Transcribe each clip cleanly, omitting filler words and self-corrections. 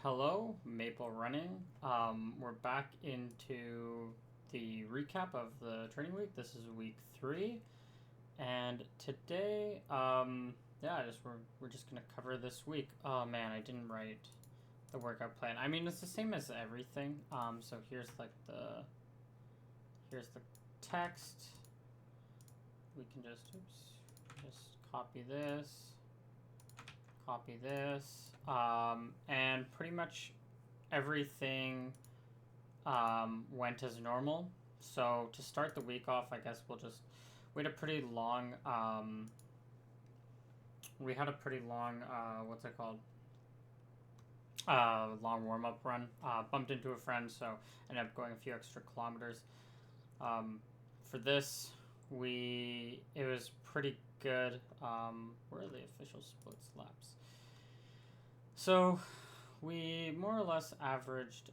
Hello, Maple Running. We're back into the recap of the training week. This is week 3, and today, we're just gonna cover this week. Oh man, I didn't write the workout plan. I mean, it's the same as everything. So here's the text. We can just copy this, and pretty much everything went as normal. So to start the week off, I guess we had a pretty long what's it called? Long warm up run. Bumped into a friend, so ended up going a few extra kilometers. For this, it was pretty good. Where are the official splits laps? So we more or less averaged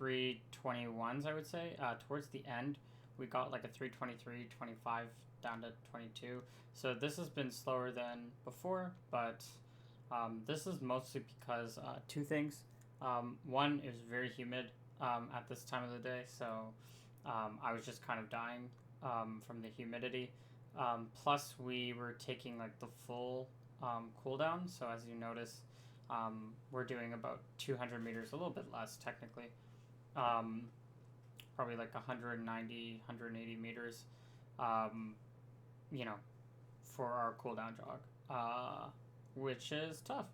321s, I would say. Towards the end, we got like a 323, 25 down to 22. So this has been slower than before, but this is mostly because two things. One, it was very humid at this time of the day, so I was just kind of dying from the humidity. Plus, we were taking like the full cool down, so as you notice, we're doing about 200 meters, a little bit less technically, probably like 190, 180 meters, you know, for our cool down jog, which is tough.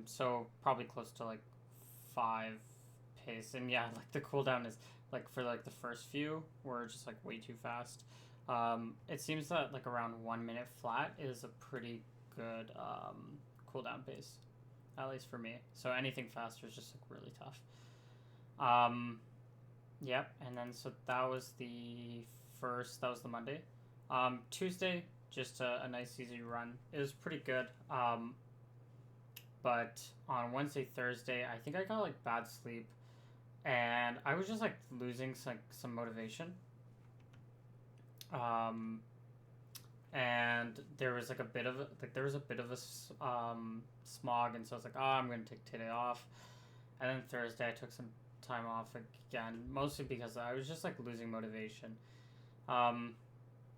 So probably close to like 5 pace, and yeah, like the cooldown is like for like the first few, we're just like way too fast. It seems that like around 1 minute flat is a pretty good cooldown pace, at least for me. So anything faster is just like really tough. Yep, and then so that was the Monday. Tuesday, just a nice easy run. It was pretty good. But on Wednesday, Thursday, I think I got like bad sleep, and I was just like losing some motivation. And there was like a bit of smog, and so I was like, oh, I'm gonna take today off. And then Thursday, I took some time off again, mostly because I was just like losing motivation. And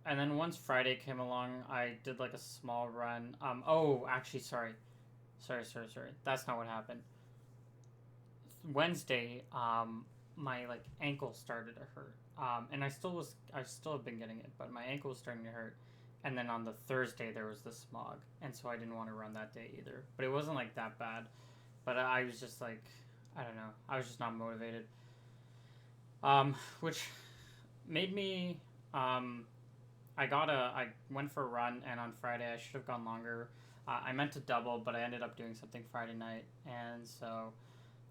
then once Friday came along, I did like a small run. Oh, actually, sorry. That's not what happened. Wednesday, my like ankle started to hurt. And I still have been getting it, but my ankle was starting to hurt. And then on the Thursday, there was the smog, and so I didn't want to run that day either. But it wasn't like that bad. But I was just like, I don't know. I was just not motivated. Which made me I went for a run, and on Friday I should have gone longer. I meant to double, but I ended up doing something Friday night, and so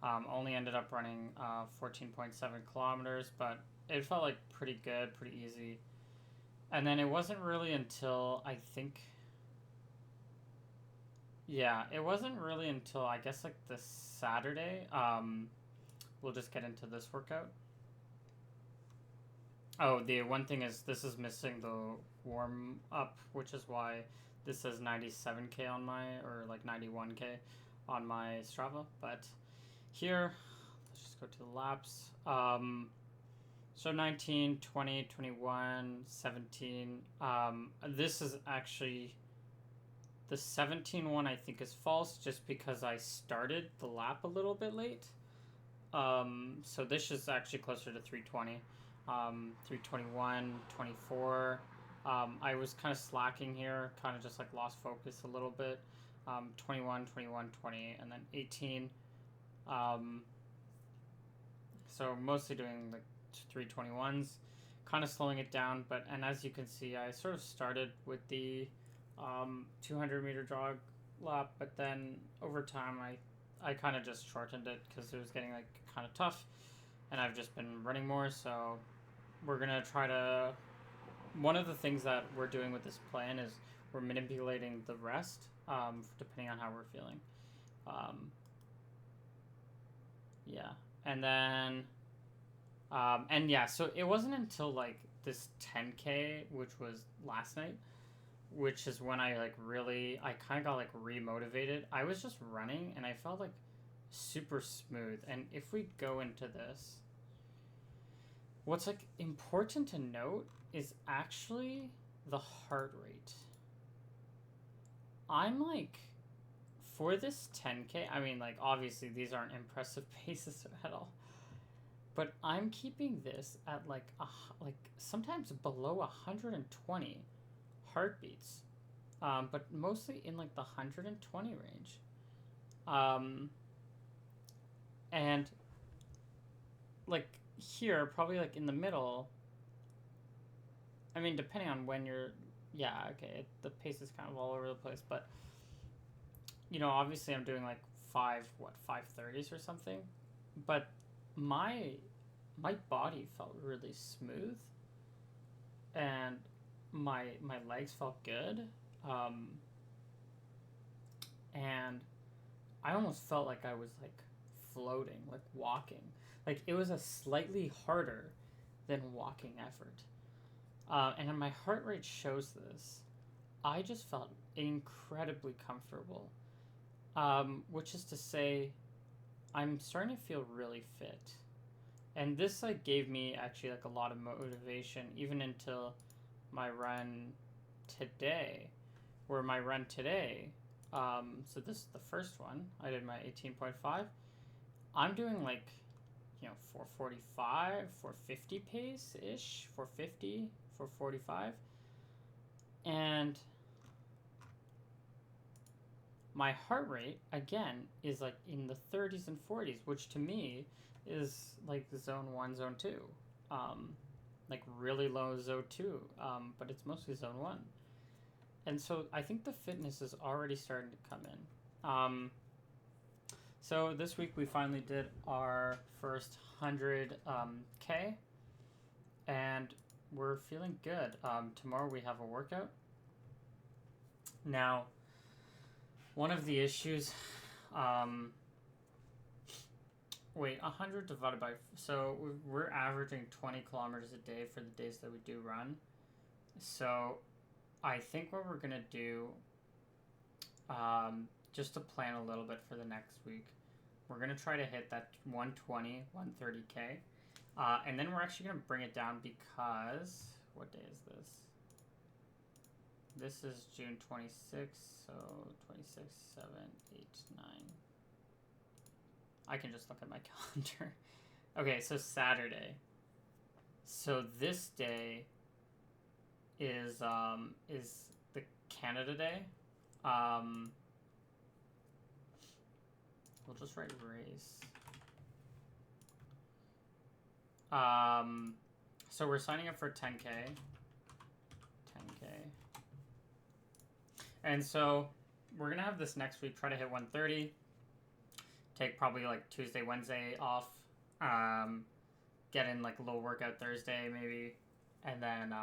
only ended up running 14.7 kilometers, but it felt like pretty good, pretty easy. And then it wasn't really until it wasn't really until I guess like the Saturday. We'll just get into this workout. Oh, the one thing is this is missing the warm up, which is why this says 97K on or like 91K on my Strava. But here, let's just go to the laps. So 19, 20, 21, 17. This is actually the 17 one, I think, is false just because I started the lap a little bit late. So this is actually closer to 320. 321, 24. I was kind of slacking here, kind of just like lost focus a little bit. 21, 21, 20, and then 18. So mostly doing like 321s, kind of slowing it down. And as you can see, I sort of started with the 200 meter jog lap, but then over time I kind of just shortened it because it was getting like kind of tough, and I've just been running more. So we're gonna try to. One of the things that we're doing with this plan is we're manipulating the rest, depending on how we're feeling. Yeah, and then, and yeah, so it wasn't until like this 10K, which was last night, which is when I I kind of got like remotivated. I was just running and I felt like super smooth. And if we go into this, what's like important to note is actually the heart rate. I'm like, for this 10K, I mean, like, obviously these aren't impressive paces at all, but I'm keeping this at like sometimes below 120 heartbeats, but mostly in like the 120 range. And like here, probably like in the middle. I mean, depending on when you're, yeah, okay, the pace is kind of all over the place, but obviously I'm doing like 530s or something, but my body felt really smooth, and my legs felt good, um, and I almost felt like I was like floating, like walking, like it was a slightly harder than walking effort, and my heart rate shows this. I just felt incredibly comfortable, which is to say, I'm starting to feel really fit, and this like gave me actually like a lot of motivation even until my run today, where my run today, so this is the first one. I did my 18.5. I'm doing like 445, 450 pace ish, 450, 445, and my heart rate again is like in the 30s and 40s, which to me is like zone 1, zone 2, like really low zone 2, but it's mostly zone 1. And so I think the fitness is already starting to come in. So this week we finally did our first 100K, and we're feeling good. Tomorrow we have a workout. Now, one of the issues, 100 divided by, so we're averaging 20 kilometers a day for the days that we do run. So I think what we're going to do, just to plan a little bit for the next week, we're going to try to hit that 120, 130K. And then we're actually going to bring it down because, what day is this? This is June 26th, so 26, 7, 8, 9. I can just look at my calendar. Okay, so Saturday. So this day is the Canada Day. We'll just write race. So we're signing up for 10K. 10K. And so we're going to have this next week, try to hit 130. Take probably like Tuesday, Wednesday off. Get in like a little workout Thursday maybe. And then,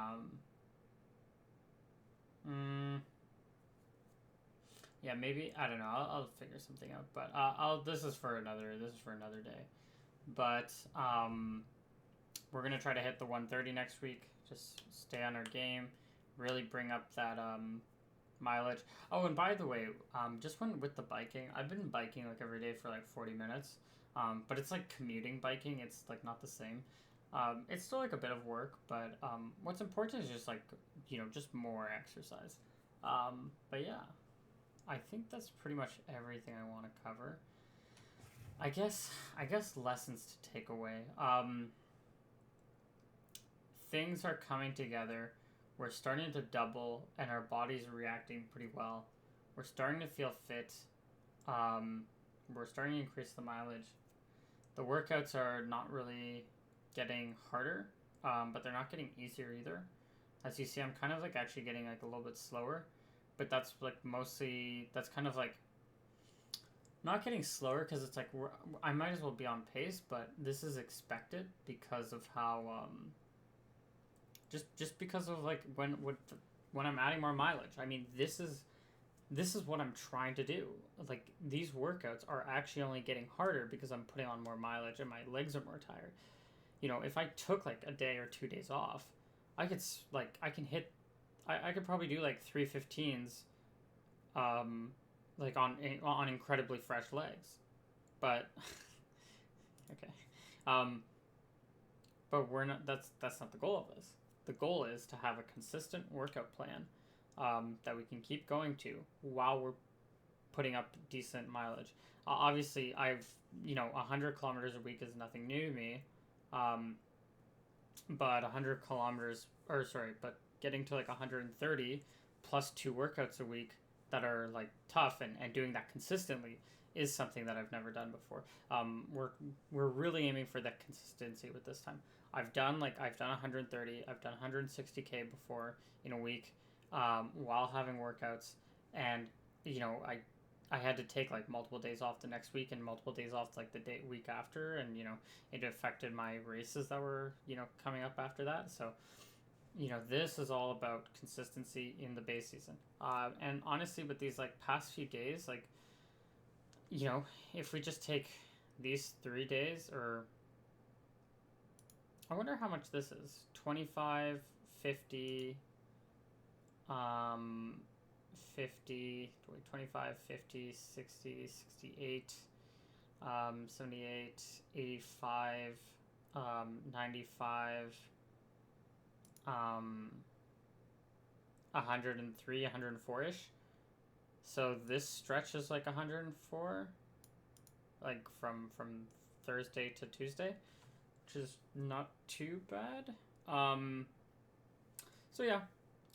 yeah, maybe, I don't know. I'll figure something out. But this is for another day. But we're going to try to hit the 130 next week. Just stay on our game. Really bring up that mileage. Oh, and by the way, just with the biking, I've been biking like every day for like 40 minutes. But it's like commuting biking. It's like not the same. It's still like a bit of work, but what's important is just like, just more exercise. But yeah, I think that's pretty much everything I want to cover. I guess lessons to take away. Things are coming together. We're starting to double, and our body's reacting pretty well. We're starting to feel fit. We're starting to increase the mileage. The workouts are not really getting harder, but they're not getting easier either. As you see, I'm kind of like actually getting like a little bit slower, but that's like mostly, that's kind of like not getting slower because it's like I might as well be on pace, but this is expected because of how just because of like when I'm adding more mileage. I mean, this is what I'm trying to do. Like, these workouts are actually only getting harder because I'm putting on more mileage and my legs are more tired. If I took like a day or 2 days off, I can hit I could probably do like 315s, like on incredibly fresh legs, but okay, um, but we're not. That's not the goal of this. The goal is to have a consistent workout plan, that we can keep going to while we're putting up decent mileage. Obviously, 100 kilometers a week is nothing new to me, um, but 100 kilometers, or sorry, but getting to like 130 plus 2 workouts a week that are like tough and doing that consistently is something that I've never done before. We're really aiming for that consistency with this time. I've done 130, I've done 160K before in a week, while having workouts, and I had to take like multiple days off the next week and multiple days off like the week after, and it affected my races that were coming up after that. So this is all about consistency in the base season. And honestly, with these like past few days, like if we just take these 3 days, or I wonder how much this is. 25, 50, 50, 25, 50, 60, 68, 78, 85, 95, 103, 104-ish. So this stretch is like 104, like from Thursday to Tuesday, which is not too bad. So yeah,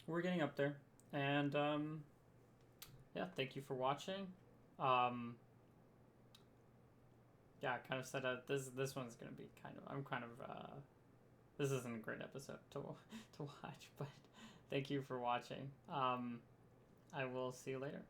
we're getting up there, and yeah, thank you for watching. Yeah, I kind of said this one's gonna be this isn't a great episode to watch, but thank you for watching. I will see you later.